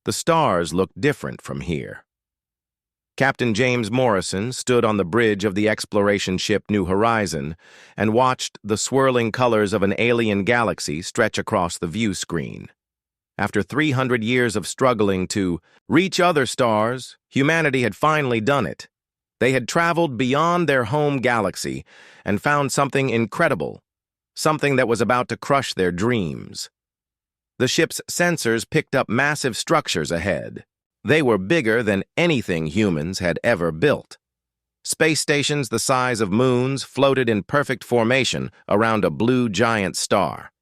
The stars looked different from here. Captain James Morrison stood on the bridge of the exploration ship New Horizon and watched the swirling colors of an alien galaxy stretch across the view screen. After 300 years of struggling to reach other stars, humanity had finally done it. They had traveled beyond their home galaxy and found something incredible, something that was about to crush their dreams. The ship's sensors picked up massive structures ahead. They were bigger than anything humans had ever built. Space stations the size of moons floated in perfect formation around a blue giant star.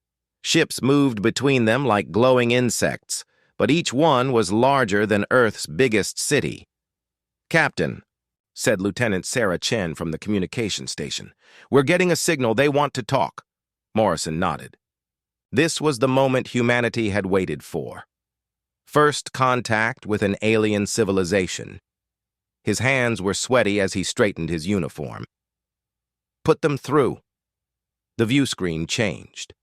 Ships moved between them like glowing insects, but each one was larger than Earth's biggest city. "Captain," said Lieutenant Sarah Chen from the communication station, "we're getting a signal they want to talk." Morrison nodded. This was the moment humanity had waited for. First contact with an alien civilization. His hands were sweaty as he straightened his uniform. "Put them through." The view screen changed.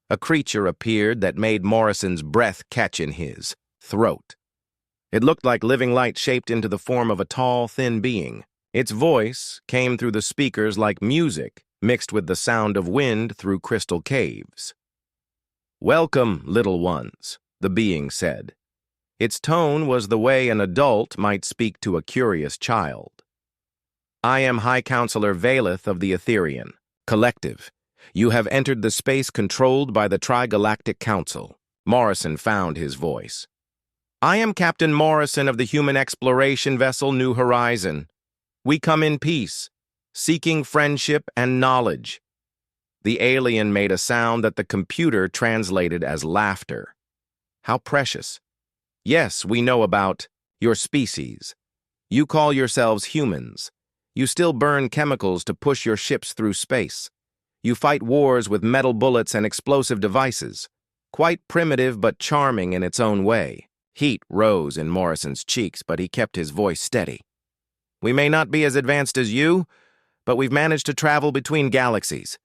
A creature appeared that made Morrison's breath catch in his throat. It looked like living light shaped into the form of a tall, thin being. Its voice came through the speakers like music, mixed with the sound of wind through crystal caves. "Welcome, little ones," the being said. Its tone was the way an adult might speak to a curious child. "I am High Counselor Valeth of the Etherian Collective. You have entered the space controlled by the Tri-Galactic Council." Morrison found his voice. "I am Captain Morrison of the human exploration vessel New Horizon. We come in peace, seeking friendship and knowledge." The alien made a sound that the computer translated as laughter. "How precious. Yes, we know about your species. You call yourselves humans. You still burn chemicals to push your ships through space. You fight wars with metal bullets and explosive devices. Quite primitive but charming in its own way." Heat rose in Morrison's cheeks, but he kept his voice steady. "We may not be as advanced as you, but we've managed to travel between galaxies.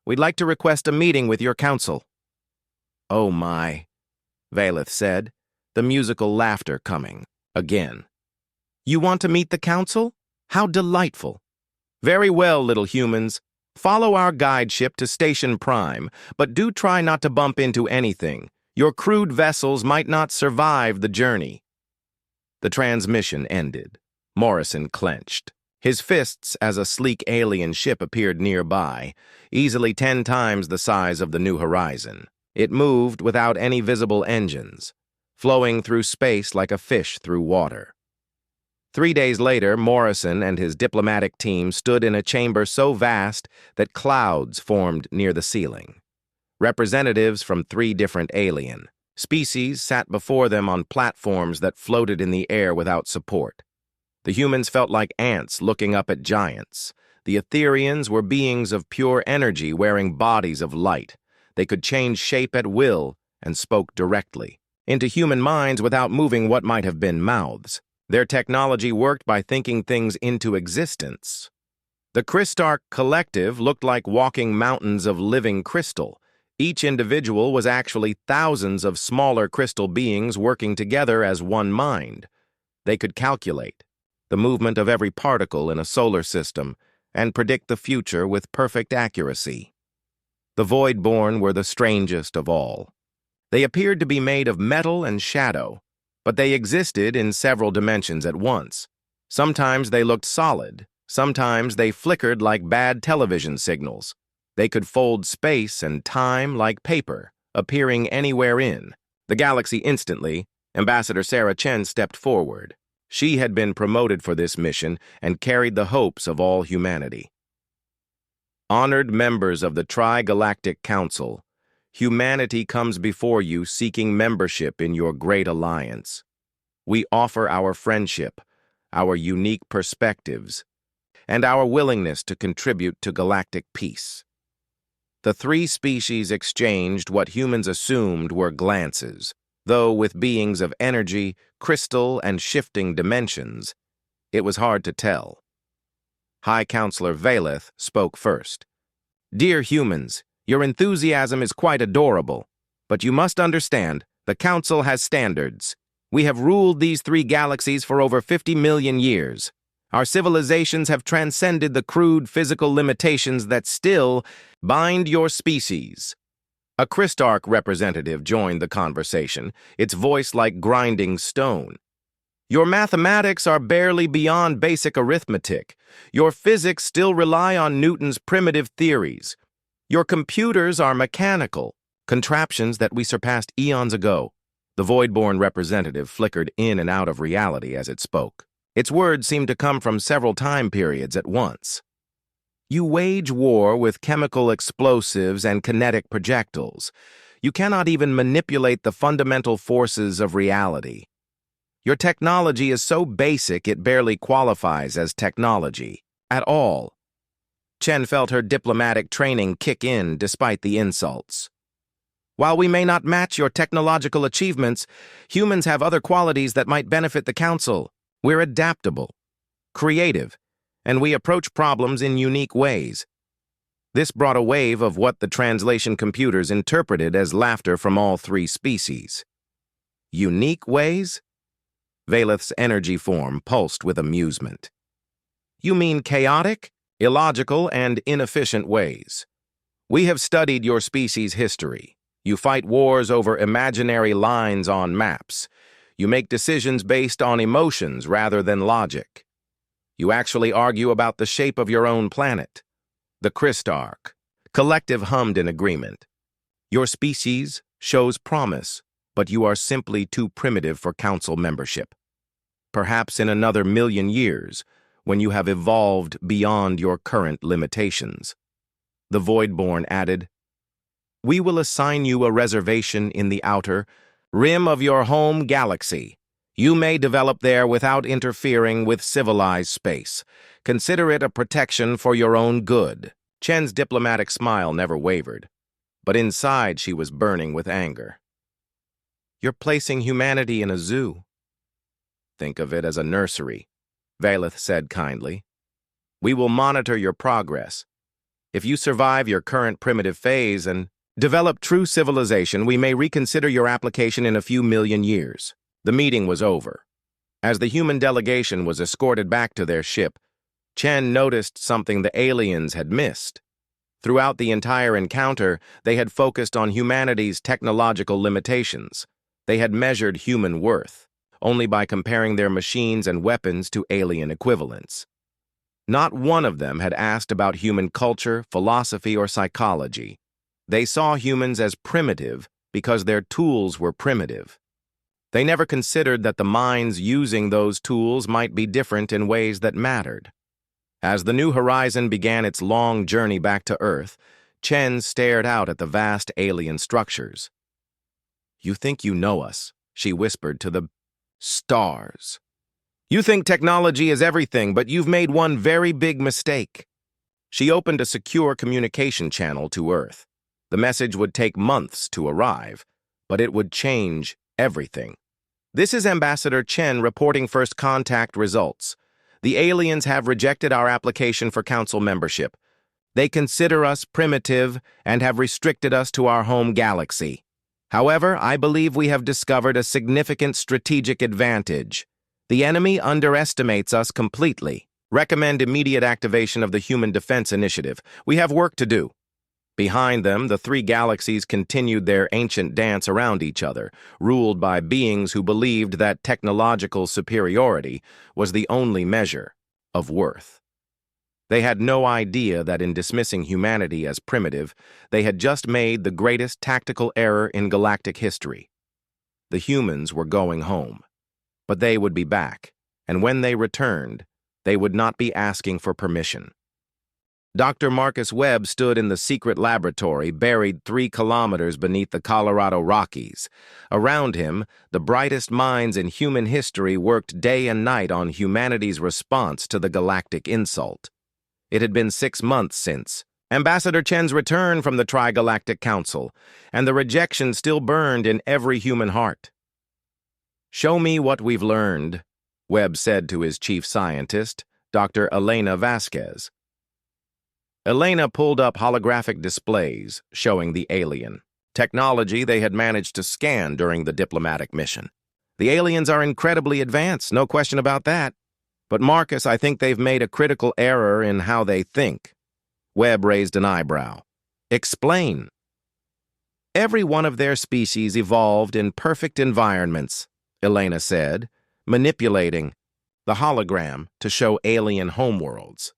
We'd like to request a meeting with your council." "Oh my," Valeth said, the musical laughter coming again. "You want to meet the council? How delightful. Very well, little humans. Follow our guide ship to Station Prime, but do try not to bump into anything. Your crude vessels might not survive the journey." The transmission ended. Morrison clenched his fists as a sleek alien ship appeared nearby, easily 10 times the size of the New Horizon. It moved without any visible engines, flowing through space like a fish through water. 3 days later, Morrison and his diplomatic team stood in a chamber so vast that clouds formed near the ceiling. Representatives from 3 different alien species sat before them on platforms that floated in the air without support. The humans felt like ants looking up at giants. The Etherians were beings of pure energy wearing bodies of light. They could change shape at will and spoke directly into human minds without moving what might have been mouths. Their technology worked by thinking things into existence. The Crystarch Collective looked like walking mountains of living crystal. Each individual was actually thousands of smaller crystal beings working together as one mind. They could calculate the movement of every particle in a solar system and predict the future with perfect accuracy. The Voidborn were the strangest of all. They appeared to be made of metal and shadow, but they existed in several dimensions at once. Sometimes they looked solid, sometimes they flickered like bad television signals. They could fold space and time like paper, appearing anywhere in the galaxy instantly. Ambassador Sarah Chen stepped forward. She had been promoted for this mission and carried the hopes of all humanity. "Honored members of the Tri-Galactic Council, humanity comes before you seeking membership in your great alliance. We offer our friendship, our unique perspectives, and our willingness to contribute to galactic peace." The 3 species exchanged what humans assumed were glances, though with beings of energy, crystal, and shifting dimensions, it was hard to tell. High Counselor Valeth spoke first. "Dear humans, your enthusiasm is quite adorable, but you must understand, the Council has standards. We have ruled these three galaxies for over 50 million years. Our civilizations have transcended the crude physical limitations that still bind your species. A Christarch representative joined the conversation, its voice like grinding stone. Your mathematics are barely beyond basic arithmetic. Your physics still rely on Newton's primitive theories. Your computers are mechanical, contraptions that we surpassed eons ago. The Voidborn representative flickered in and out of reality as it spoke. Its words seemed to come from several time periods at once. You wage war with chemical explosives and kinetic projectiles. You cannot even manipulate the fundamental forces of reality. Your technology is so basic it barely qualifies as technology at all. Chen felt her diplomatic training kick in despite the insults. While we may not match your technological achievements, humans have other qualities that might benefit the Council. We're adaptable, creative, and we approach problems in unique ways. This brought a wave of what the translation computers interpreted as laughter from all three species. Unique ways? Valeth's energy form pulsed with amusement. You mean chaotic, illogical, and inefficient ways. We have studied your species' history. You fight wars over imaginary lines on maps. You make decisions based on emotions rather than logic. You actually argue about the shape of your own planet. The Christarch. Collective hummed in agreement. Your species shows promise, but you are simply too primitive for Council membership. Perhaps in another million years, when you have evolved beyond your current limitations. The Voidborn added, we will assign you a reservation in the outer rim of your home galaxy. You may develop there without interfering with civilized space. Consider it a protection for your own good. Chen's diplomatic smile never wavered, but inside she was burning with anger. You're placing humanity in a zoo. Think of it as a nursery, Valeth said kindly. We will monitor your progress. If you survive your current primitive phase and develop true civilization, we may reconsider your application in a few million years. The meeting was over. As the human delegation was escorted back to their ship, Chen noticed something the aliens had missed. Throughout the entire encounter, they had focused on humanity's technological limitations. They had measured human worth only by comparing their machines and weapons to alien equivalents. Not one of them had asked about human culture, philosophy, or psychology. They saw humans as primitive because their tools were primitive. They never considered that the minds using those tools might be different in ways that mattered. As the New Horizon began its long journey back to Earth, Chen stared out at the vast alien structures. You think you know us, she whispered to the stars. You think technology is everything, but you've made one very big mistake. She opened a secure communication channel to Earth. The message would take months to arrive, but it would change everything. This is Ambassador Chen reporting first contact results. The aliens have rejected our application for Council membership. They consider us primitive and have restricted us to our home galaxy. However, I believe we have discovered a significant strategic advantage. The enemy underestimates us completely. Recommend immediate activation of the Human Defense Initiative. We have work to do. Behind them, the three galaxies continued their ancient dance around each other, ruled by beings who believed that technological superiority was the only measure of worth. They had no idea that in dismissing humanity as primitive, they had just made the greatest tactical error in galactic history. The humans were going home, but they would be back, and when they returned, they would not be asking for permission. Dr. Marcus Webb stood in the secret laboratory buried 3 kilometers beneath the Colorado Rockies. Around him, the brightest minds in human history worked day and night on humanity's response to the galactic insult. It had been 6 months since Ambassador Chen's return from the Trigalactic Council, and the rejection still burned in every human heart. Show me what we've learned, Webb said to his chief scientist, Dr. Elena Vasquez. Elena pulled up holographic displays showing the alien technology they had managed to scan during the diplomatic mission. The aliens are incredibly advanced, no question about that. But Marcus, I think they've made a critical error in how they think. Webb raised an eyebrow. Explain. Every one of their species evolved in perfect environments, Elena said, manipulating the hologram to show alien homeworlds.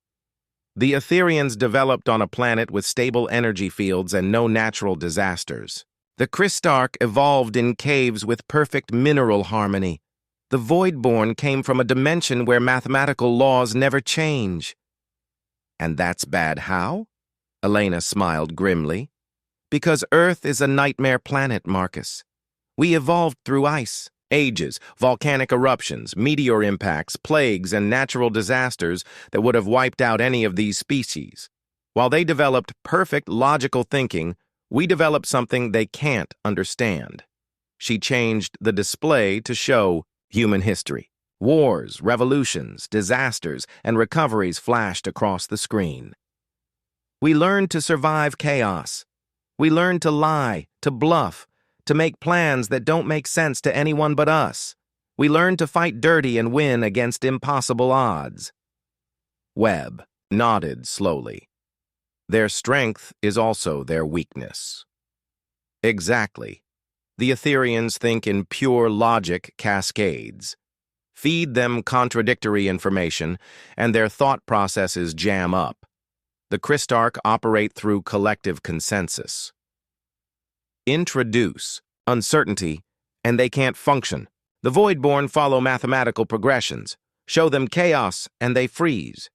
The Etherians developed on a planet with stable energy fields and no natural disasters. The Christarch evolved in caves with perfect mineral harmony. The Voidborn came from a dimension where mathematical laws never change. And that's bad how? Elena smiled grimly. Because Earth is a nightmare planet, Marcus. We evolved through ice, ages, volcanic eruptions, meteor impacts, plagues, and natural disasters that would have wiped out any of these species. While they developed perfect logical thinking, we developed something they can't understand. She changed the display to show human history. Wars, revolutions, disasters, and recoveries flashed across the screen. We learned to survive chaos. We learned to lie, to bluff, to make plans that don't make sense to anyone but us. We learned to fight dirty and win against impossible odds. Webb nodded slowly. Their strength is also their weakness. Exactly. The Etherians think in pure logic cascades. Feed them contradictory information, and their thought processes jam up. The Christarch operate through collective consensus. Introduce uncertainty, and they can't function. The Voidborn follow mathematical progressions. Show them chaos, and they freeze.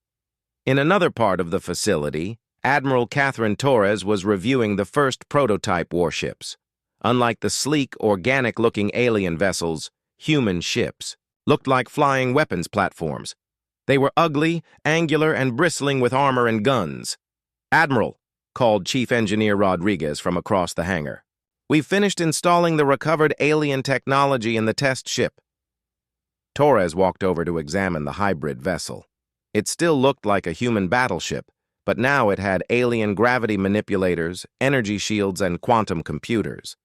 In another part of the facility, Admiral Catherine Torres was reviewing the first prototype warships. Unlike the sleek, organic-looking alien vessels, human ships looked like flying weapons platforms. They were ugly, angular, and bristling with armor and guns. "Admiral," called Chief Engineer Rodriguez from across the hangar. "We've finished installing the recovered alien technology in the test ship." Torres walked over to examine the hybrid vessel. It still looked like a human battleship, but now it had alien gravity manipulators, energy shields, and quantum computers.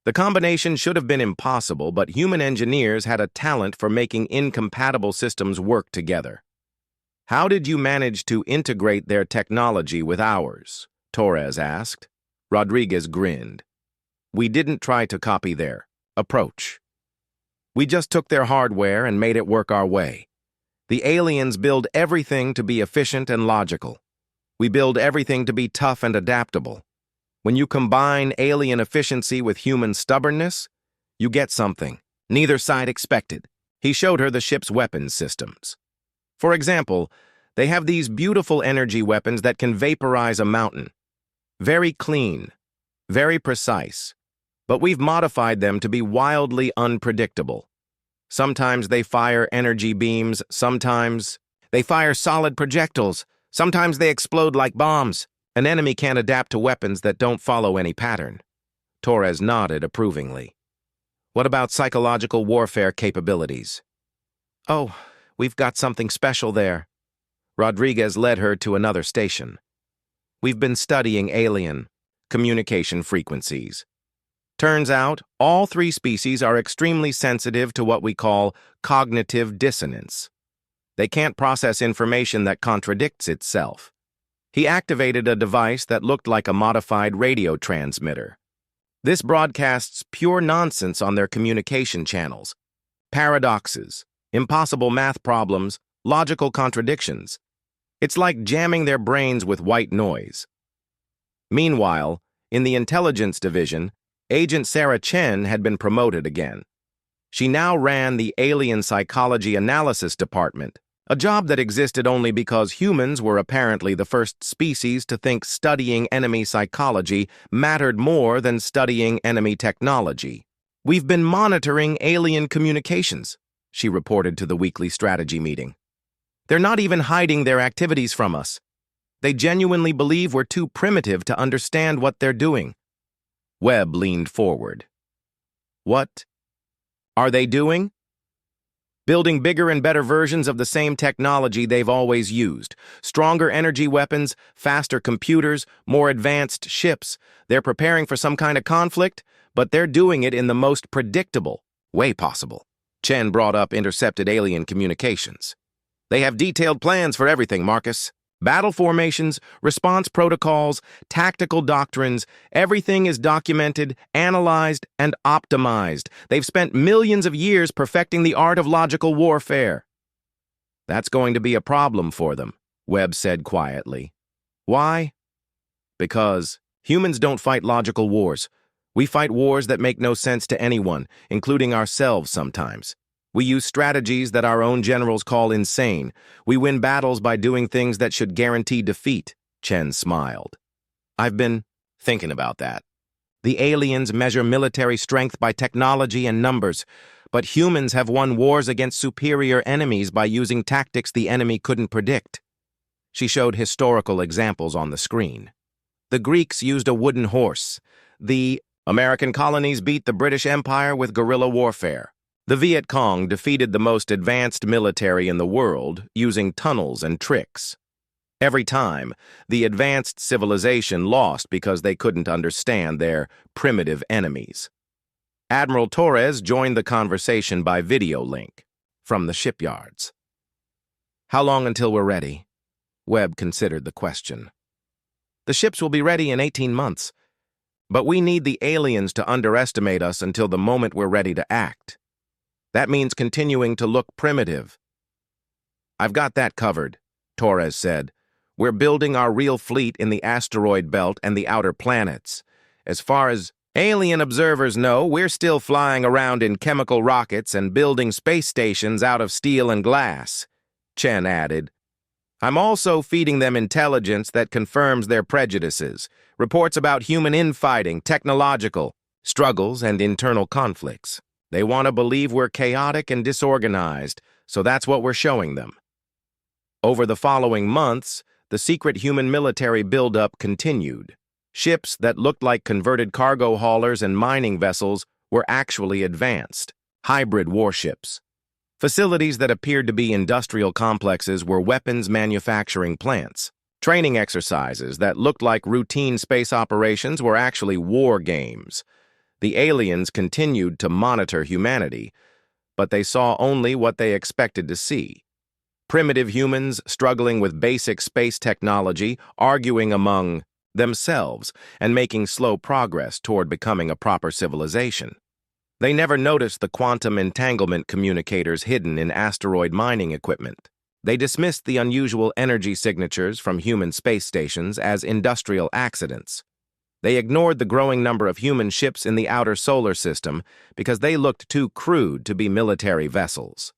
The combination should have been impossible, but human engineers had a talent for making incompatible systems work together. "How did you manage to integrate their technology with ours?" Torres asked. Rodriguez grinned. "We didn't try to copy their approach. We just took their hardware and made it work our way. The aliens build everything to be efficient and logical. We build everything to be tough and adaptable. When you combine alien efficiency with human stubbornness, you get something neither side expected." He showed her the ship's weapons systems. For example, they have these beautiful energy weapons that can vaporize a mountain. Very clean, very precise, but we've modified them to be wildly unpredictable. Sometimes they fire energy beams, sometimes they fire solid projectiles, sometimes they explode like bombs. An enemy can't adapt to weapons that don't follow any pattern. Torres nodded approvingly. "What about psychological warfare capabilities?" "Oh, we've got something special there." Rodriguez led her to another station. "We've been studying alien communication frequencies. Turns out, all three species are extremely sensitive to what we call cognitive dissonance. They can't process information that contradicts itself." He activated a device that looked like a modified radio transmitter. This broadcasts pure nonsense on their communication channels. Paradoxes, impossible math problems, logical contradictions. It's like jamming their brains with white noise. Meanwhile, in the intelligence division, Agent Sarah Chen had been promoted again. She now ran the Alien Psychology Analysis Department, a job that existed only because humans were apparently the first species to think studying enemy psychology mattered more than studying enemy technology. "We've been monitoring alien communications," she reported to the weekly strategy meeting. "They're not even hiding their activities from us. They genuinely believe we're too primitive to understand what they're doing." Webb leaned forward. "What are they doing?" "Building bigger and better versions of the same technology they've always used. Stronger energy weapons, faster computers, more advanced ships. They're preparing for some kind of conflict, but they're doing it in the most predictable way possible." Chen brought up intercepted alien communications. They have detailed plans for everything, Marcus. Battle formations, response protocols, tactical doctrines, everything is documented, analyzed, and optimized. They've spent millions of years perfecting the art of logical warfare. That's going to be a problem for them, Webb said quietly. Why? Because humans don't fight logical wars. We fight wars that make no sense to anyone, including ourselves sometimes. We use strategies that our own generals call insane. We win battles by doing things that should guarantee defeat, Chen smiled. I've been thinking about that. The aliens measure military strength by technology and numbers, but humans have won wars against superior enemies by using tactics the enemy couldn't predict. She showed historical examples on the screen. The Greeks used a wooden horse. The American colonies beat the British Empire with guerrilla warfare. The Viet Cong defeated the most advanced military in the world using tunnels and tricks. Every time, the advanced civilization lost because they couldn't understand their primitive enemies. Admiral Torres joined the conversation by video link from the shipyards. How long until we're ready? Webb considered the question. The ships will be ready in 18 months, but we need the aliens to underestimate us until the moment we're ready to act. That means continuing to look primitive. I've got that covered, Torres said. We're building our real fleet in the asteroid belt and the outer planets. As far as alien observers know, we're still flying around in chemical rockets and building space stations out of steel and glass, Chen added. I'm also feeding them intelligence that confirms their prejudices, reports about human infighting, technological struggles, and internal conflicts. They want to believe we're chaotic and disorganized, so that's what we're showing them. Over the following months, the secret human military buildup continued. Ships that looked like converted cargo haulers and mining vessels were actually advanced, hybrid warships. Facilities that appeared to be industrial complexes were weapons manufacturing plants. Training exercises that looked like routine space operations were actually war games. The aliens continued to monitor humanity, but they saw only what they expected to see. Primitive humans struggling with basic space technology, arguing among themselves, and making slow progress toward becoming a proper civilization. They never noticed the quantum entanglement communicators hidden in asteroid mining equipment. They dismissed the unusual energy signatures from human space stations as industrial accidents. They ignored the growing number of human ships in the outer solar system because they looked too crude to be military vessels.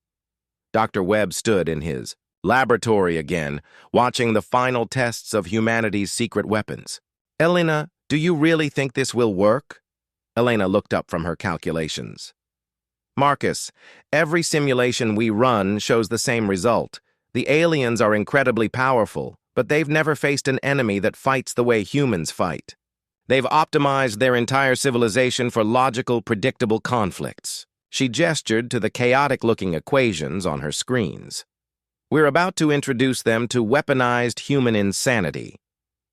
Dr. Webb stood in his laboratory again, watching the final tests of humanity's secret weapons. Elena, do you really think this will work? Elena looked up from her calculations. Marcus, every simulation we run shows the same result. The aliens are incredibly powerful, but they've never faced an enemy that fights the way humans fight. They've optimized their entire civilization for logical, predictable conflicts. She gestured to the chaotic-looking equations on her screens. We're about to introduce them to weaponized human insanity.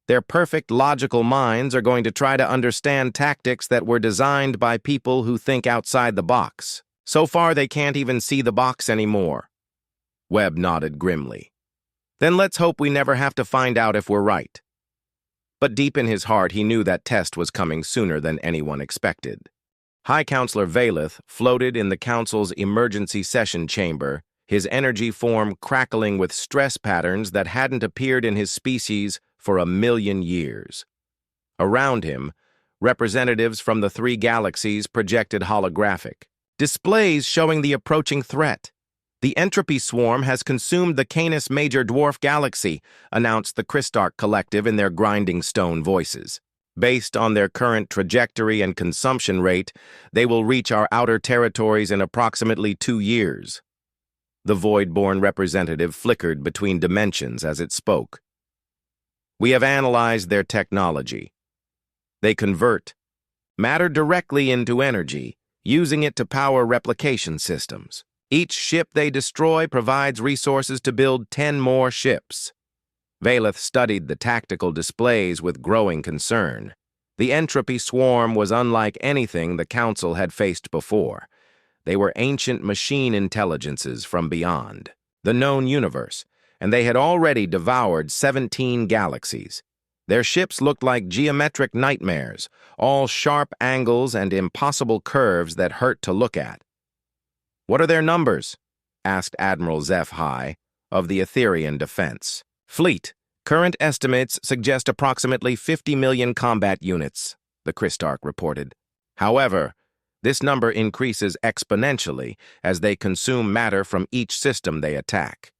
Their perfect logical minds are going to try to understand tactics that were designed by people who think outside the box. So far, they can't even see the box anymore. Webb nodded grimly. Then let's hope we never have to find out if we're right. But deep in his heart, he knew that test was coming sooner than anyone expected. High Counselor Valeth floated in the Council's emergency session chamber, his energy form crackling with stress patterns that hadn't appeared in his species for 1,000,000 years. Around him, representatives from the 3 galaxies projected holographic displays showing the approaching threat. The entropy swarm has consumed the Canis Major Dwarf Galaxy, announced the Christarch Collective in their grinding stone voices. Based on their current trajectory and consumption rate, they will reach our outer territories in approximately 2 years. The Voidborn representative flickered between dimensions as it spoke. We have analyzed their technology. They convert matter directly into energy, using it to power replication systems. Each ship they destroy provides resources to build 10 more ships. Valeth studied the tactical displays with growing concern. The entropy swarm was unlike anything the Council had faced before. They were ancient machine intelligences from beyond the known universe, and they had already devoured 17 galaxies. Their ships looked like geometric nightmares, all sharp angles and impossible curves that hurt to look at. "What are their numbers?" asked Admiral Zeph High of the Etherian Defense. "Fleet. Current estimates suggest approximately 50 million combat units," the Christarch reported. "However, this number increases exponentially as they consume matter from each system they attack."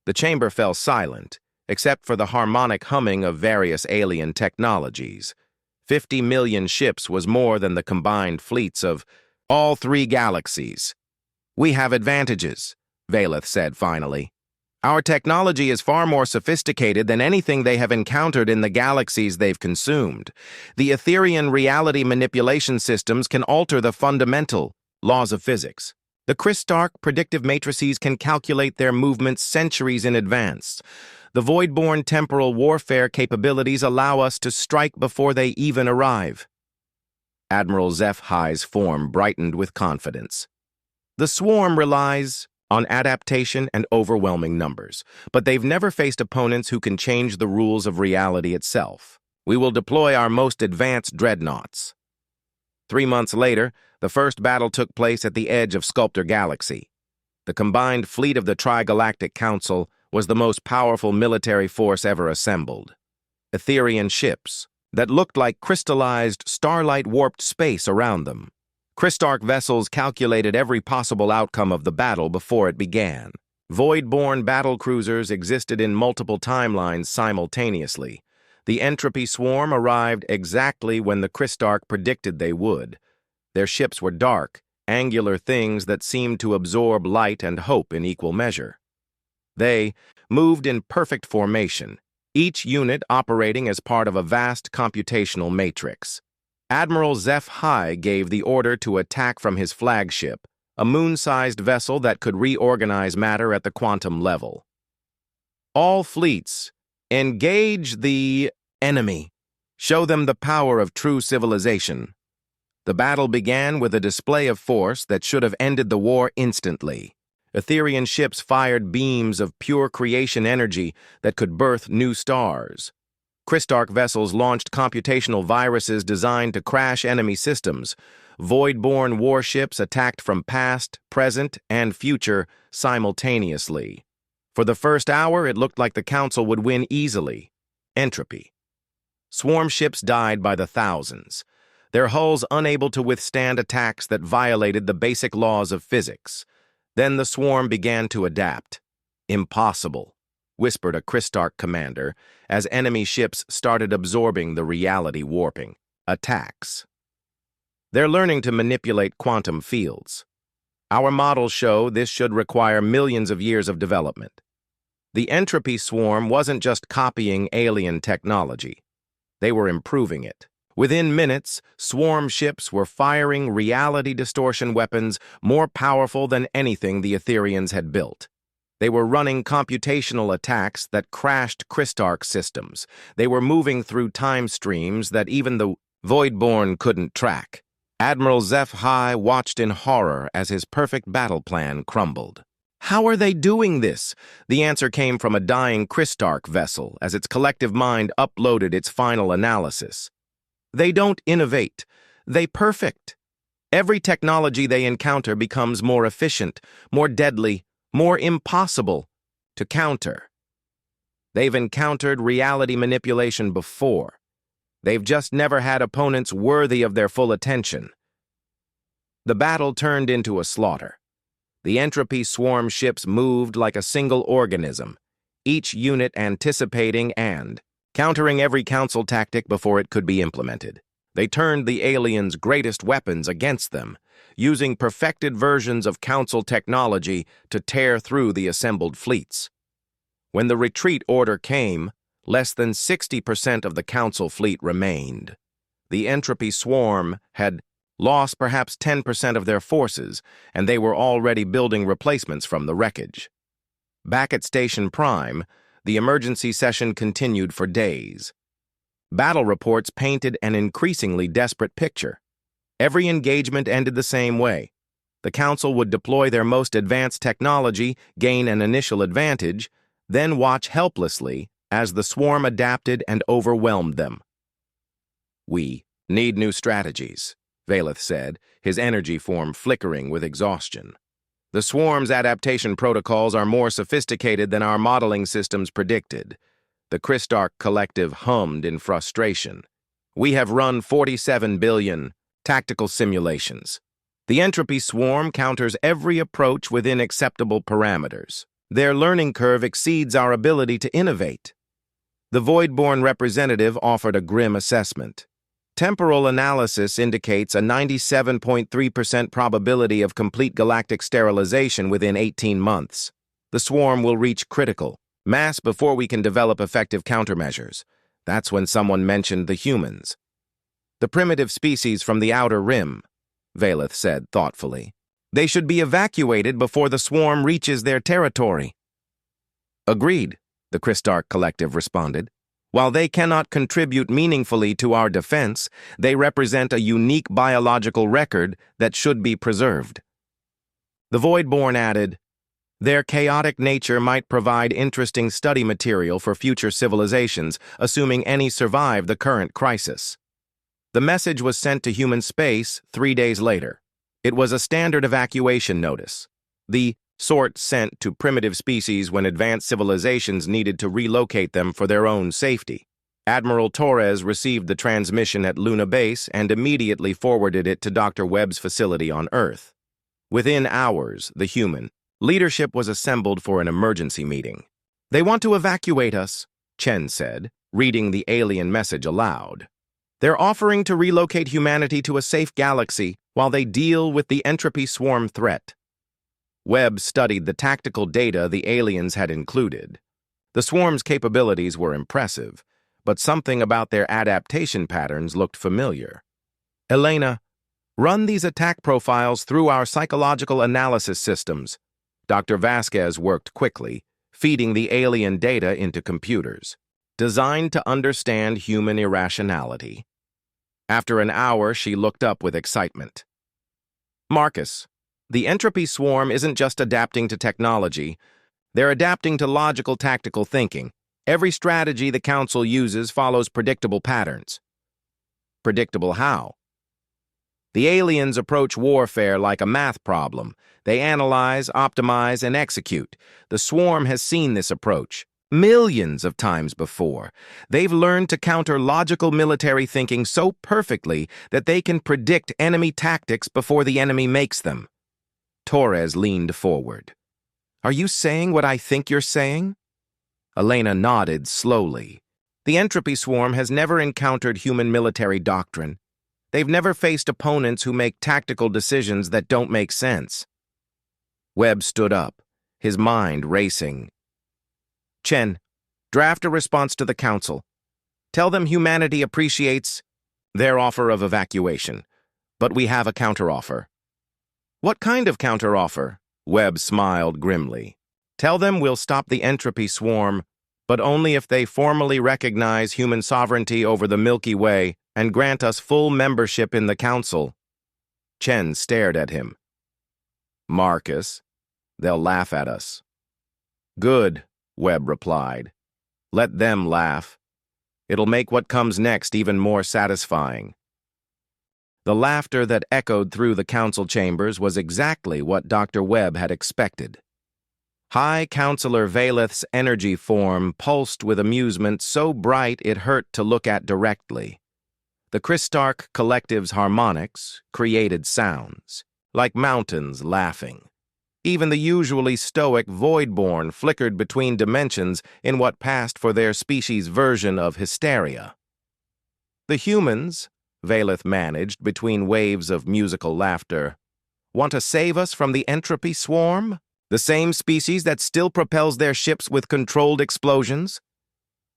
The chamber fell silent, except for the harmonic humming of various alien technologies. 50 million ships was more than the combined fleets of all three galaxies. "We have advantages," Valeth said finally. "Our technology is far more sophisticated than anything they have encountered in the galaxies they've consumed. The Etherian reality manipulation systems can alter the fundamental laws of physics. The Christarch predictive matrices can calculate their movements centuries in advance. The Voidborn temporal warfare capabilities allow us to strike before they even arrive." Admiral Zeph High's form brightened with confidence. "The swarm relies on adaptation and overwhelming numbers, but they've never faced opponents who can change the rules of reality itself. We will deploy our most advanced dreadnoughts." 3 months later, the first battle took place at the edge of Sculptor Galaxy. The combined fleet of the Tri-Galactic Council was the most powerful military force ever assembled. Etherian ships that looked like crystallized, starlight-warped space around them. Christarch vessels calculated every possible outcome of the battle before it began. Voidborn battlecruisers existed in multiple timelines simultaneously. The Entropy Swarm arrived exactly when the Christarch predicted they would. Their ships were dark, angular things that seemed to absorb light and hope in equal measure. They moved in perfect formation, each unit operating as part of a vast computational matrix. Admiral Zeph High gave the order to attack from his flagship, a moon-sized vessel that could reorganize matter at the quantum level. "All fleets, engage the enemy. Show them the power of true civilization." The battle began with a display of force that should have ended the war instantly. Etherian ships fired beams of pure creation energy that could birth new stars. Christarch vessels launched computational viruses designed to crash enemy systems. Voidborn warships attacked from past, present, and future simultaneously. For the first hour, it looked like the Council would win easily. Entropy. Swarm ships died by the thousands, their hulls unable to withstand attacks that violated the basic laws of physics. Then the swarm began to adapt. "Impossible," whispered a Christarch commander, as enemy ships started absorbing the reality warping. "Attacks. They're learning to manipulate quantum fields. Our models show this should require millions of years of development." The Entropy Swarm wasn't just copying alien technology. They were improving it. Within minutes, swarm ships were firing reality distortion weapons more powerful than anything the Etherians had built. They were running computational attacks that crashed Christarch systems. They were moving through time streams that even the Voidborn couldn't track. Admiral Zeph High watched in horror as his perfect battle plan crumbled. "How are they doing this?" The answer came from a dying Christarch vessel as its collective mind uploaded its final analysis. "They don't innovate. They perfect. Every technology they encounter becomes more efficient, more deadly, more impossible to counter. They've encountered reality manipulation before. They've just never had opponents worthy of their full attention." The battle turned into a slaughter. The Entropy Swarm ships moved like a single organism, each unit anticipating and countering every Council tactic before it could be implemented. They turned the aliens' greatest weapons against them, using perfected versions of Council technology to tear through the assembled fleets. When the retreat order came, less than 60% of the Council fleet remained. The Entropy Swarm had lost perhaps 10% of their forces, and they were already building replacements from the wreckage. Back at Station Prime, the emergency session continued for days. Battle reports painted an increasingly desperate picture. Every engagement ended the same way. The Council would deploy their most advanced technology, gain an initial advantage, then watch helplessly as the swarm adapted and overwhelmed them. "We need new strategies," Valeth said, his energy form flickering with exhaustion. "The swarm's adaptation protocols are more sophisticated than our modeling systems predicted." The Christarch collective hummed in frustration. "We have run 47 billion tactical simulations. The entropy swarm counters every approach within acceptable parameters. Their learning curve exceeds our ability to innovate." The Voidborn representative offered a grim assessment. "Temporal analysis indicates a 97.3% probability of complete galactic sterilization within 18 months. The swarm will reach critical mass before we can develop effective countermeasures." That's when someone mentioned the humans. "The primitive species from the outer rim," Valeth said thoughtfully. "They should be evacuated before the swarm reaches their territory." "Agreed," the Christarch collective responded. "While they cannot contribute meaningfully to our defense, they represent a unique biological record that should be preserved." The Voidborn added, "Their chaotic nature might provide interesting study material for future civilizations, assuming any survive the current crisis." The message was sent to human space 3 days later. It was a standard evacuation notice, the sort sent to primitive species when advanced civilizations needed to relocate them for their own safety. Admiral Torres received the transmission at Luna Base and immediately forwarded it to Dr. Webb's facility on Earth. Within hours, the human leadership was assembled for an emergency meeting. "They want to evacuate us," Chen said, reading the alien message aloud. "They're offering to relocate humanity to a safe galaxy while they deal with the entropy swarm threat." Webb studied the tactical data the aliens had included. The swarm's capabilities were impressive, but something about their adaptation patterns looked familiar. "Elena, run these attack profiles through our psychological analysis systems." Dr. Vasquez worked quickly, feeding the alien data into computers, designed to understand human irrationality. After an hour, she looked up with excitement. "Marcus, the entropy swarm isn't just adapting to technology. They're adapting to logical tactical thinking. Every strategy the Council uses follows predictable patterns." "Predictable how?" "The aliens approach warfare like a math problem. They analyze, optimize, and execute. The swarm has seen this approach millions of times before. They've learned to counter logical military thinking so perfectly that they can predict enemy tactics before the enemy makes them." Torres leaned forward. "Are you saying what I think you're saying?" Elena nodded slowly. "The entropy swarm has never encountered human military doctrine. They've never faced opponents who make tactical decisions that don't make sense." Webb stood up, his mind racing. "Chen, draft a response to the Council. Tell them humanity appreciates their offer of evacuation, but we have a counteroffer." "What kind of counteroffer?" Webb smiled grimly. "Tell them we'll stop the entropy swarm, but only if they formally recognize human sovereignty over the Milky Way and grant us full membership in the Council." Chen stared at him. "Marcus, they'll laugh at us." "Good," Webb replied. "Let them laugh. It'll make what comes next even more satisfying." The laughter that echoed through the council chambers was exactly what Dr. Webb had expected. High Counselor Valeth's energy form pulsed with amusement so bright it hurt to look at directly. The Christarch collective's harmonics created sounds, like mountains laughing. Even the usually stoic Voidborn flickered between dimensions in what passed for their species' version of hysteria. "The humans," Valeth managed between waves of musical laughter, "want to save us from the entropy swarm? The same species that still propels their ships with controlled explosions?"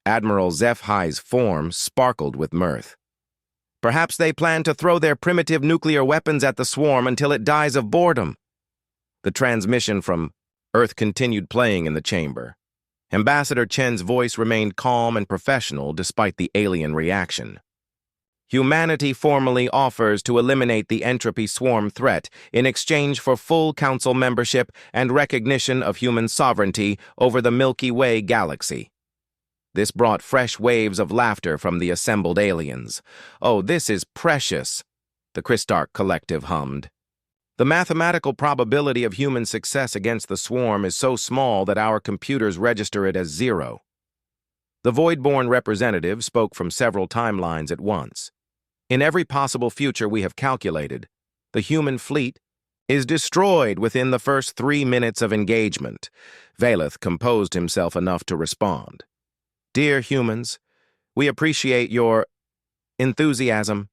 Admiral Zephai's form sparkled with mirth. "Perhaps they plan to throw their primitive nuclear weapons at the swarm until it dies of boredom." The transmission from Earth continued playing in the chamber. Ambassador Chen's voice remained calm and professional despite the alien reaction. Humanity formally offers to eliminate the entropy swarm threat in exchange for full council membership and recognition of human sovereignty over the Milky Way galaxy. This brought fresh waves of laughter from the assembled aliens. "Oh, this is precious," the Christarch Collective hummed. "The mathematical probability of human success against the swarm is so small that our computers register it as 0. The Voidborn representative spoke from several timelines at once. "In every possible future we have calculated, the human fleet is destroyed within the first 3 minutes of engagement." Valeth composed himself enough to respond. "Dear humans, we appreciate your enthusiasm,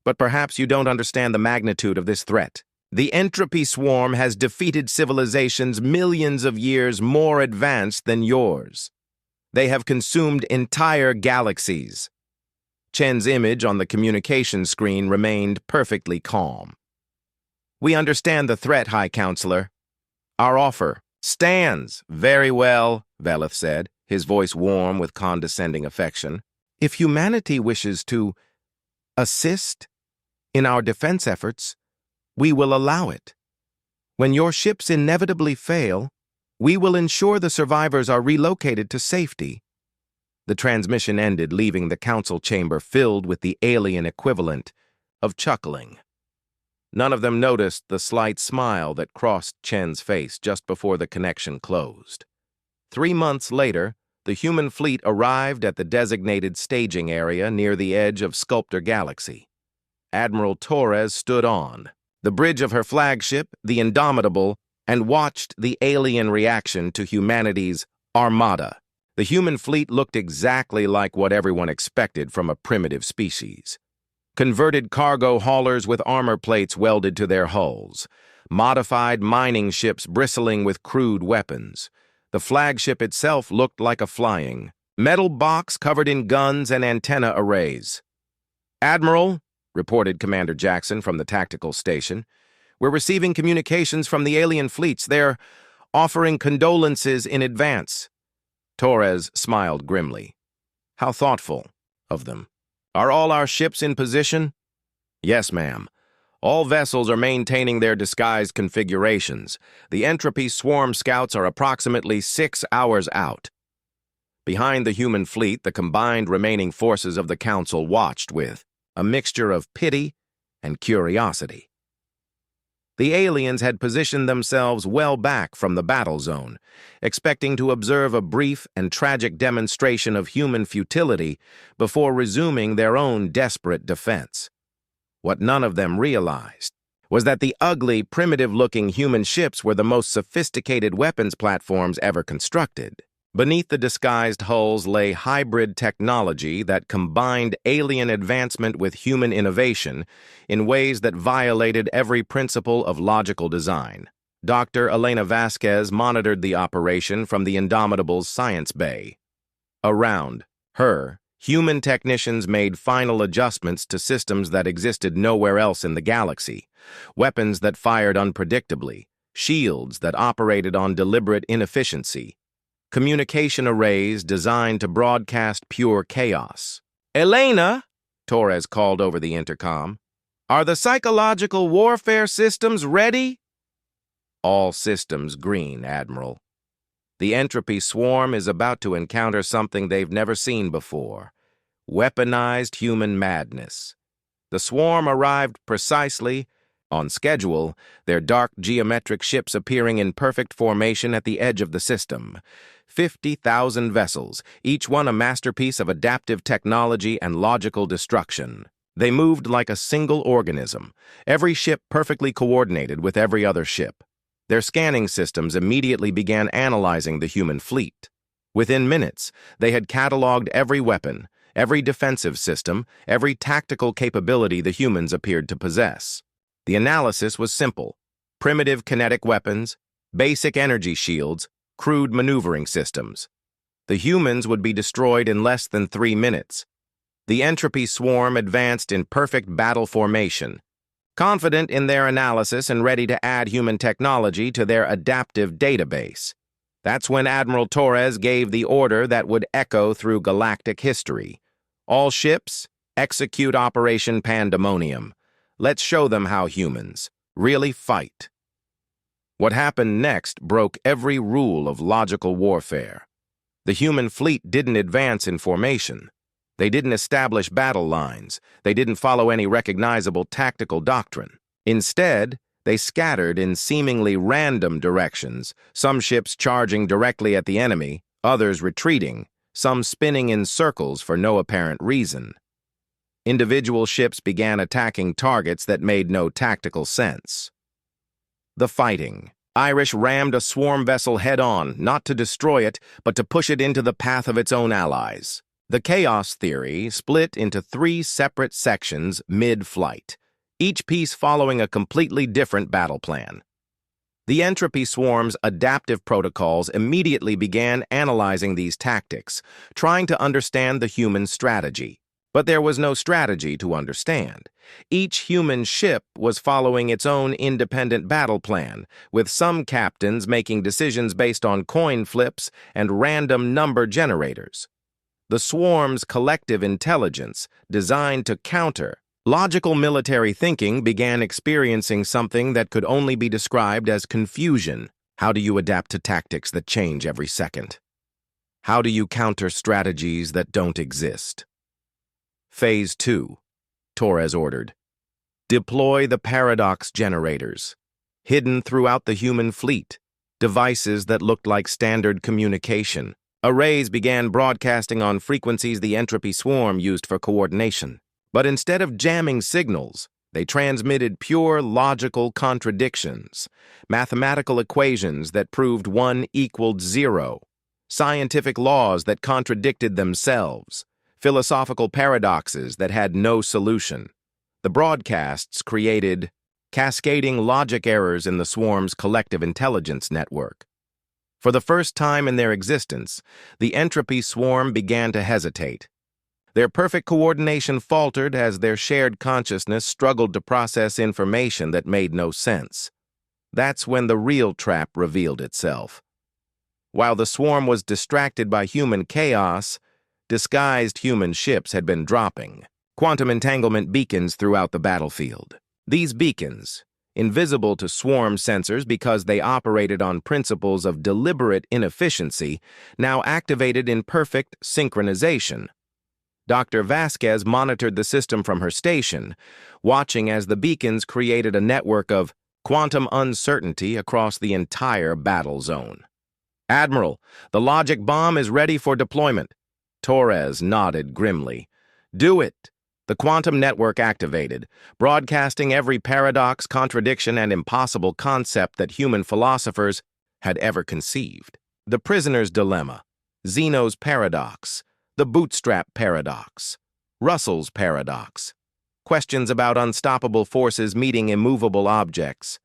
but perhaps you don't understand the magnitude of this threat. The entropy swarm has defeated civilizations millions of years more advanced than yours. They have consumed entire galaxies." Chen's image on the communication screen remained perfectly calm. "We understand the threat, High Counselor. Our offer stands." "Very well," Valeth said, his voice warm with condescending affection. "If humanity wishes to assist in our defense efforts, we will allow it. When your ships inevitably fail, we will ensure the survivors are relocated to safety." The transmission ended, leaving the council chamber filled with the alien equivalent of chuckling. None of them noticed the slight smile that crossed Chen's face just before the connection closed. 3 months later, the human fleet arrived at the designated staging area near the edge of Sculptor Galaxy. Admiral Torres stood on the bridge of her flagship, the Indomitable, and watched the alien reaction to humanity's Armada. The human fleet looked exactly like what everyone expected from a primitive species. Converted cargo haulers with armor plates welded to their hulls, modified mining ships bristling with crude weapons. The flagship itself looked like a flying metal box covered in guns and antenna arrays. "Admiral," reported Commander Jackson from the tactical station, "we're receiving communications from the alien fleets. They're offering condolences in advance." Torres smiled grimly. "How thoughtful of them. Are all our ships in position?" "Yes, ma'am. All vessels are maintaining their disguised configurations. The entropy swarm scouts are approximately 6 hours out." Behind the human fleet, the combined remaining forces of the Council watched with a mixture of pity and curiosity. The aliens had positioned themselves well back from the battle zone, expecting to observe a brief and tragic demonstration of human futility before resuming their own desperate defense. What none of them realized was that the ugly, primitive-looking human ships were the most sophisticated weapons platforms ever constructed. Beneath the disguised hulls lay hybrid technology that combined alien advancement with human innovation in ways that violated every principle of logical design. Dr. Elena Vasquez monitored the operation from the Indomitable's science bay. Around her, human technicians made final adjustments to systems that existed nowhere else in the galaxy, weapons that fired unpredictably, shields that operated on deliberate inefficiency, communication arrays designed to broadcast pure chaos. "Elena," Torres called over the intercom, "are the psychological warfare systems ready?" "All systems green, Admiral. The entropy swarm is about to encounter something they've never seen before: weaponized human madness. The swarm arrived precisely on schedule, their dark geometric ships appearing in perfect formation at the edge of the system. 50,000 vessels, each one a masterpiece of adaptive technology and logical destruction. They moved like a single organism, every ship perfectly coordinated with every other ship. Their scanning systems immediately began analyzing the human fleet. Within minutes, they had cataloged every weapon, every defensive system, every tactical capability the humans appeared to possess. The analysis was simple: primitive kinetic weapons, basic energy shields, crude maneuvering systems. The humans would be destroyed in less than 3 minutes. The entropy swarm advanced in perfect battle formation, confident in their analysis and ready to add human technology to their adaptive database. That's when Admiral Torres gave the order that would echo through galactic history. "All ships, Execute Operation Pandemonium. Let's show them how humans really fight. What happened next broke every rule of logical warfare. The human fleet didn't advance in formation. They didn't establish battle lines. They didn't follow any recognizable tactical doctrine. Instead, they scattered in seemingly random directions, some ships charging directly at the enemy, others retreating, some spinning in circles for no apparent reason. Individual ships began attacking targets that made no tactical sense. The fighting. Irish rammed a swarm vessel head-on, not to destroy it, but to push it into the path of its own allies. The chaos theory split into 3 separate sections mid-flight, each piece following a completely different battle plan. The entropy swarm's adaptive protocols immediately began analyzing these tactics, trying to understand the human strategy. But there was no strategy to understand. Each human ship was following its own independent battle plan, with some captains making decisions based on coin flips and random number generators. The swarm's collective intelligence, designed to counter logical military thinking, began experiencing something that could only be described as confusion. How do you adapt to tactics that change every second? How do you counter strategies that don't exist? Phase 2, Torres ordered. Deploy the paradox generators. Hidden throughout the human fleet, devices that looked like standard communication. Arrays began broadcasting on frequencies the entropy swarm used for coordination. But instead of jamming signals, they transmitted pure logical contradictions, mathematical equations that proved 1 equaled 0, scientific laws that contradicted themselves, philosophical paradoxes that had no solution. The broadcasts created cascading logic errors in the swarm's collective intelligence network. For the first time in their existence, the entropy swarm began to hesitate. Their perfect coordination faltered as their shared consciousness struggled to process information that made no sense. That's when the real trap revealed itself. While the swarm was distracted by human chaos, disguised human ships had been dropping quantum entanglement beacons throughout the battlefield. These beacons, invisible to swarm sensors because they operated on principles of deliberate inefficiency, now activated in perfect synchronization. Dr. Vasquez monitored the system from her station, watching as the beacons created a network of quantum uncertainty across the entire battle zone. "Admiral, the logic bomb is ready for deployment." Torres nodded grimly. "Do it." The quantum network activated, broadcasting every paradox, contradiction, and impossible concept that human philosophers had ever conceived. The prisoner's dilemma, Zeno's paradox, the bootstrap paradox, Russell's paradox, questions about unstoppable forces meeting immovable objects,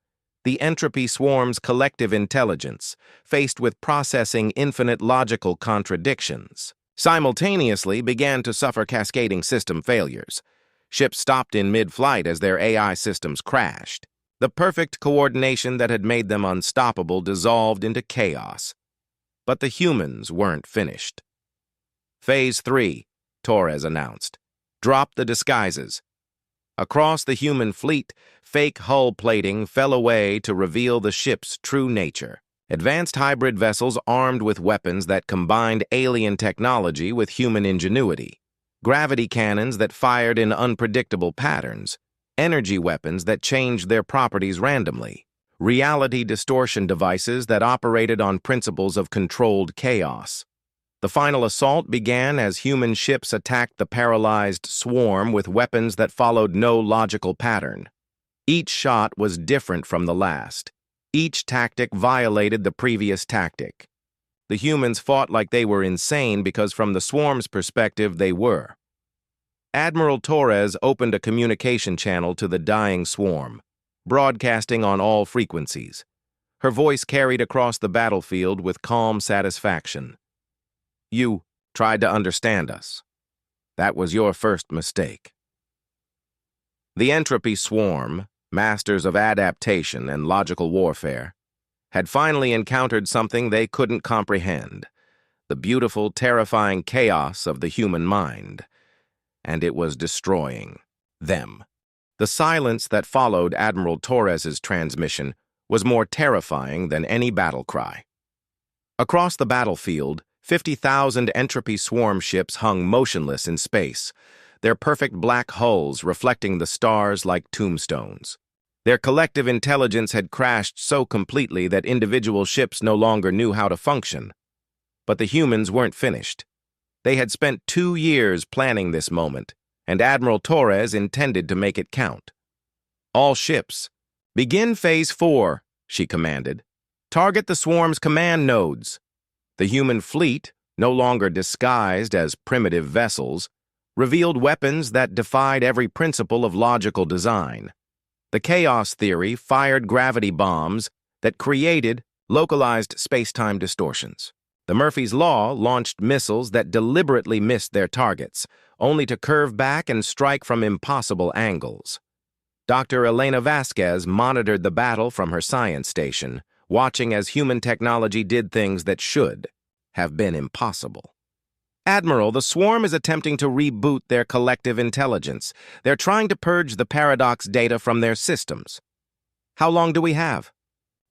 the entropy swarm's collective intelligence, faced with processing infinite logical contradictions, simultaneously began to suffer cascading system failures. Ships stopped in mid-flight as their AI systems crashed. The perfect coordination that had made them unstoppable dissolved into chaos. But the humans weren't finished. "Phase 3, Torres announced. "Drop the disguises." Across the human fleet, fake hull plating fell away to reveal the ship's true nature. Advanced hybrid vessels armed with weapons that combined alien technology with human ingenuity. Gravity cannons that fired in unpredictable patterns. Energy weapons that changed their properties randomly. Reality distortion devices that operated on principles of controlled chaos. The final assault began as human ships attacked the paralyzed swarm with weapons that followed no logical pattern. Each shot was different from the last. Each tactic violated the previous tactic. The humans fought like they were insane because from the swarm's perspective they were. Admiral Torres opened a communication channel to the dying swarm, broadcasting on all frequencies. Her voice carried across the battlefield with calm satisfaction. "You tried to understand us. That was your first mistake." The entropy swarm, masters of adaptation and logical warfare, had finally encountered something they couldn't comprehend, the beautiful, terrifying chaos of the human mind. and it was destroying them. The silence that followed Admiral Torres's transmission was more terrifying than any battle cry. Across the battlefield, 50,000 entropy swarm ships hung motionless in space, their perfect black hulls reflecting the stars like tombstones. Their collective intelligence had crashed so completely that individual ships no longer knew how to function. But the humans weren't finished. They had spent 2 years planning this moment, and Admiral Torres intended to make it count. All ships, begin Phase 4, she commanded. Target the swarm's command nodes. The human fleet, no longer disguised as primitive vessels, revealed weapons that defied every principle of logical design. The chaos theory fired gravity bombs that created localized space-time distortions. The Murphy's Law launched missiles that deliberately missed their targets, only to curve back and strike from impossible angles. Dr. Elena Vasquez monitored the battle from her science station, watching as human technology did things that should have been impossible. Admiral, the swarm is attempting to reboot their collective intelligence. They're trying to purge the paradox data from their systems. How long do we have?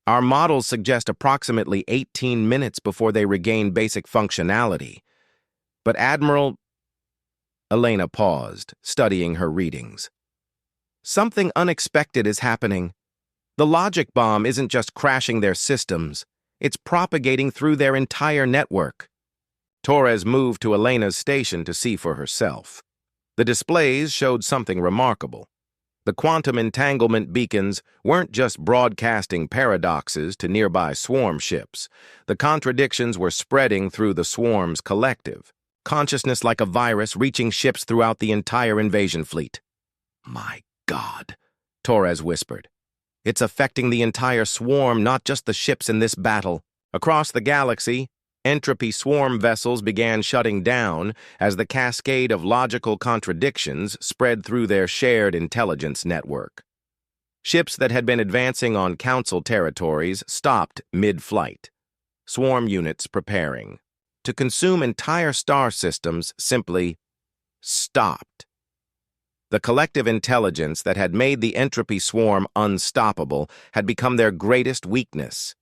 Our models suggest approximately 18 minutes before they regain basic functionality. But Admiral... Elena paused, studying her readings. Something unexpected is happening. The logic bomb isn't just crashing their systems, it's propagating through their entire network. Torres moved to Elena's station to see for herself. The displays showed something remarkable. The quantum entanglement beacons weren't just broadcasting paradoxes to nearby swarm ships. The contradictions were spreading through the swarm's collective, consciousness like a virus reaching ships throughout the entire invasion fleet. My God, Torres whispered. It's affecting the entire swarm, not just the ships in this battle. Across the galaxy, entropy swarm vessels began shutting down as the cascade of logical contradictions spread through their shared intelligence network. Ships that had been advancing on Council territories stopped mid-flight, swarm units preparing. To consume entire star systems simply stopped. The collective intelligence that had made the entropy swarm unstoppable had become their greatest weakness.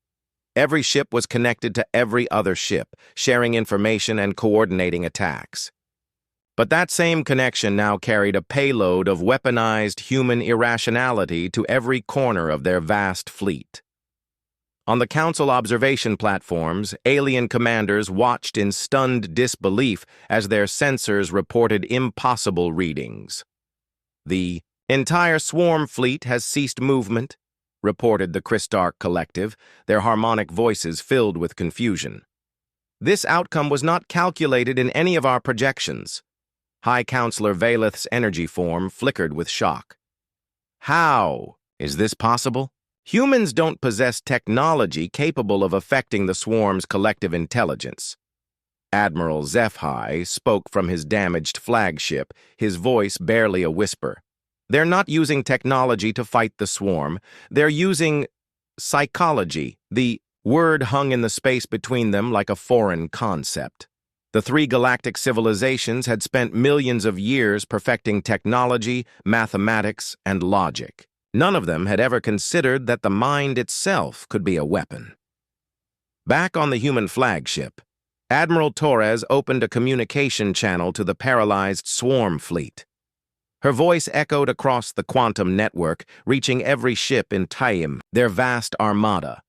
Every ship was connected to every other ship, sharing information and coordinating attacks. But that same connection now carried a payload of weaponized human irrationality to every corner of their vast fleet. On the Council observation platforms, alien commanders watched in stunned disbelief as their sensors reported impossible readings. The entire swarm fleet has ceased movement, reported the Christarch Collective, their harmonic voices filled with confusion. This outcome was not calculated in any of our projections. High Counselor Valeth's energy form flickered with shock. How is this possible? Humans don't possess technology capable of affecting the swarm's collective intelligence. Admiral HFY spoke from his damaged flagship, his voice barely a whisper. They're not using technology to fight the swarm. They're using psychology. The word hung in the space between them like a foreign concept. The 3 galactic civilizations had spent millions of years perfecting technology, mathematics, and logic. None of them had ever considered that the mind itself could be a weapon. Back on the human flagship, Admiral Torres opened a communication channel to the paralyzed swarm fleet. Her voice echoed across the quantum network, reaching every ship in Taim, their vast armada.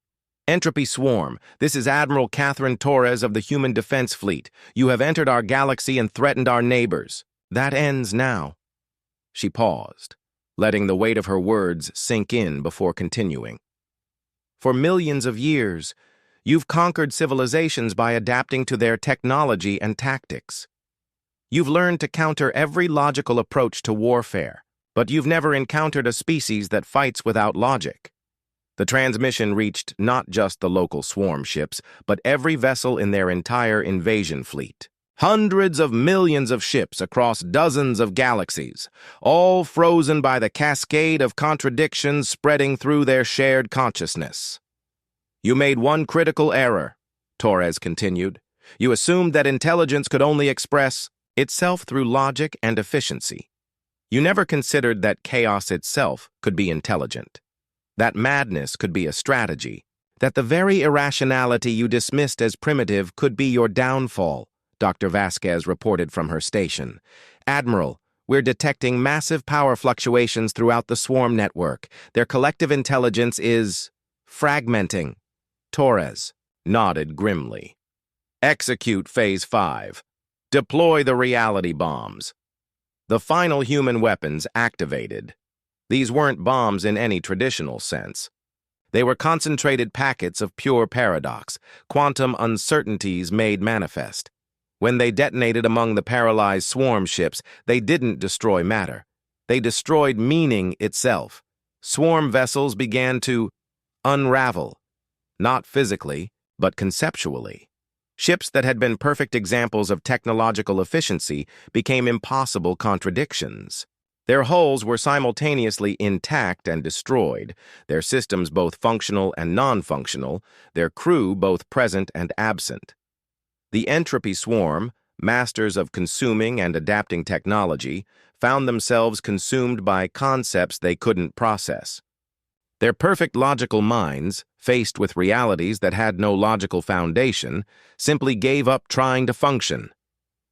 Entropy Swarm, this is Admiral Catherine Torres of the Human Defense Fleet. You have entered our galaxy and threatened our neighbors. That ends now. She paused, letting the weight of her words sink in before continuing. For millions of years, you've conquered civilizations by adapting to their technology and tactics. You've learned to counter every logical approach to warfare, but you've never encountered a species that fights without logic. The transmission reached not just the local swarm ships, but every vessel in their entire invasion fleet. Hundreds of millions of ships across dozens of galaxies, all frozen by the cascade of contradictions spreading through their shared consciousness. You made one critical error, Torres continued. You assumed that intelligence could only express itself through logic and efficiency. You never considered that chaos itself could be intelligent, that madness could be a strategy, that the very irrationality you dismissed as primitive could be your downfall, Dr. Vasquez reported from her station. Admiral, we're detecting massive power fluctuations throughout the swarm network. Their collective intelligence is fragmenting. Torres nodded grimly. Execute Phase 5. Deploy the reality bombs. The final human weapons activated. These weren't bombs in any traditional sense. They were concentrated packets of pure paradox, quantum uncertainties made manifest. When they detonated among the paralyzed swarm ships, they didn't destroy matter. They destroyed meaning itself. Swarm vessels began to unravel, not physically, but conceptually. Ships that had been perfect examples of technological efficiency became impossible contradictions. Their hulls were simultaneously intact and destroyed, their systems both functional and non-functional, their crew both present and absent. The entropy swarm, masters of consuming and adapting technology, found themselves consumed by concepts they couldn't process. Their perfect logical minds, faced with realities that had no logical foundation, simply gave up trying to function.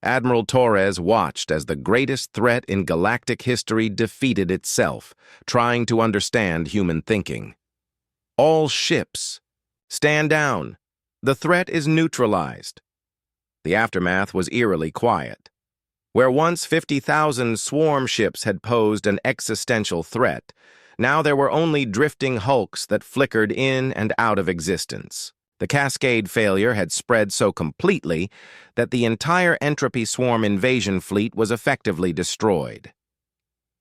Admiral Torres watched as the greatest threat in galactic history defeated itself, trying to understand human thinking. All ships, stand down. The threat is neutralized. The aftermath was eerily quiet. Where once 50,000 swarm ships had posed an existential threat, now there were only drifting hulks that flickered in and out of existence. The cascade failure had spread so completely that the entire entropy swarm invasion fleet was effectively destroyed.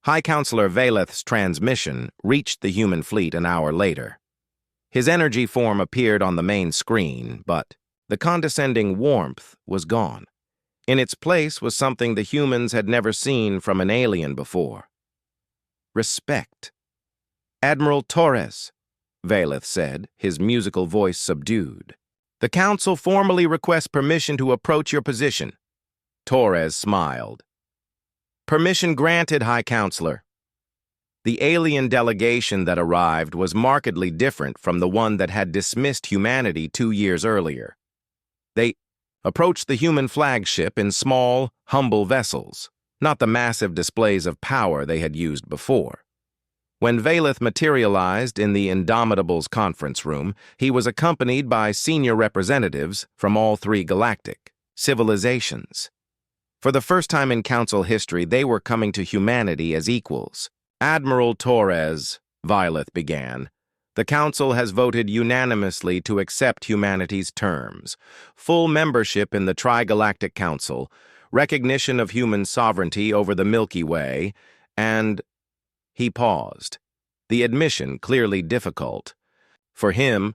High Counselor Valeth's transmission reached the human fleet an hour later. His energy form appeared on the main screen, but the condescending warmth was gone. In its place was something the humans had never seen from an alien before. Respect. Admiral Torres, Valeth said, his musical voice subdued. The Council formally requests permission to approach your position. Torres smiled. Permission granted, High Counselor. The alien delegation that arrived was markedly different from the one that had dismissed humanity 2 years earlier. They approached the human flagship in small, humble vessels, not the massive displays of power they had used before. When Valeth materialized in the Indomitable's conference room, he was accompanied by senior representatives from all 3 galactic civilizations. For the first time in Council history, they were coming to humanity as equals. Admiral Torres, Valeth began, the Council has voted unanimously to accept humanity's terms: full membership in the Trigalactic Council, recognition of human sovereignty over the Milky Way, and... He paused, the admission clearly difficult. For him,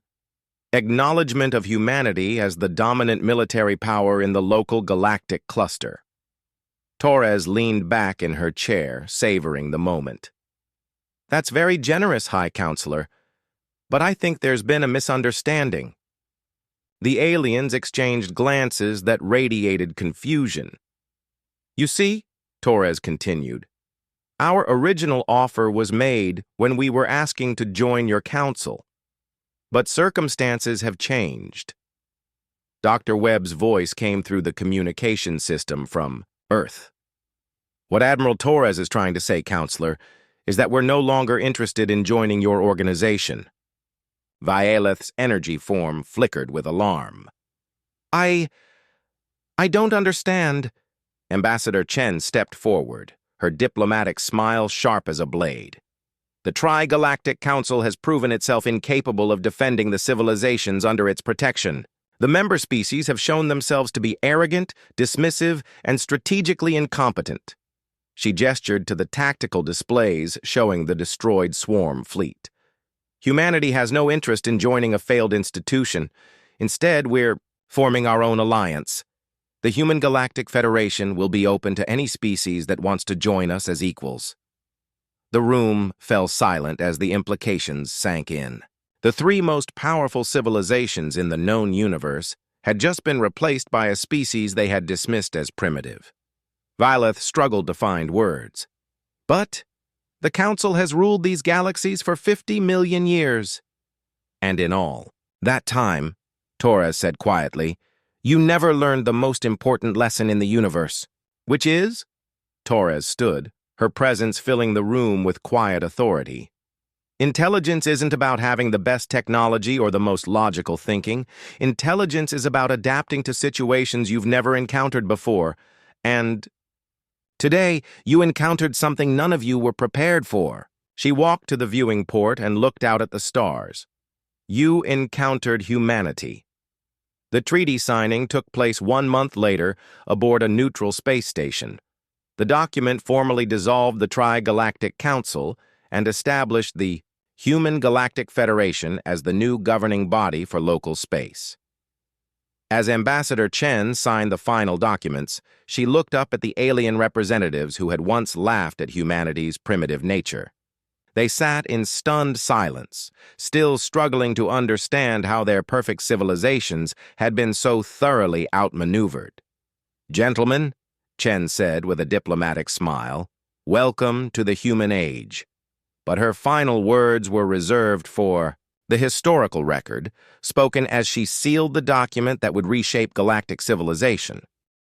acknowledgement of humanity as the dominant military power in the local galactic cluster. Torres leaned back in her chair, savoring the moment. That's very generous, High Counselor, but I think there's been a misunderstanding. The aliens exchanged glances that radiated confusion. You see, Torres continued, our original offer was made when we were asking to join your council. But circumstances have changed. Dr. Webb's voice came through the communication system from Earth. What Admiral Torres is trying to say, Counselor, is that we're no longer interested in joining your organization. Valeth's energy form flickered with alarm. I don't understand. Ambassador Chen stepped forward, her diplomatic smile sharp as a blade. The Tri-Galactic Council has proven itself incapable of defending the civilizations under its protection. The member species have shown themselves to be arrogant, dismissive, and strategically incompetent. She gestured to the tactical displays showing the destroyed swarm fleet. Humanity has no interest in joining a failed institution. Instead, we're forming our own alliance. The Human Galactic Federation will be open to any species that wants to join us as equals. The room fell silent as the implications sank in. The 3 most powerful civilizations in the known universe had just been replaced by a species they had dismissed as primitive. Violet struggled to find words. But the Council has ruled these galaxies for 50 million years. And in all that time, Torres said quietly, you never learned the most important lesson in the universe. Which is? Torres stood, her presence filling the room with quiet authority. Intelligence isn't about having the best technology or the most logical thinking. Intelligence is about adapting to situations you've never encountered before. And today, you encountered something none of you were prepared for. She walked to the viewing port and looked out at the stars. You encountered humanity. The treaty signing took place 1 month later aboard a neutral space station. The document formally dissolved the Tri-Galactic Council and established the Human Galactic Federation as the new governing body for local space. As Ambassador Chen signed the final documents, she looked up at the alien representatives who had once laughed at humanity's primitive nature. They sat in stunned silence, still struggling to understand how their perfect civilizations had been so thoroughly outmaneuvered. Gentlemen, Chen said with a diplomatic smile, welcome to the human age. But her final words were reserved for the historical record, spoken as she sealed the document that would reshape galactic civilization.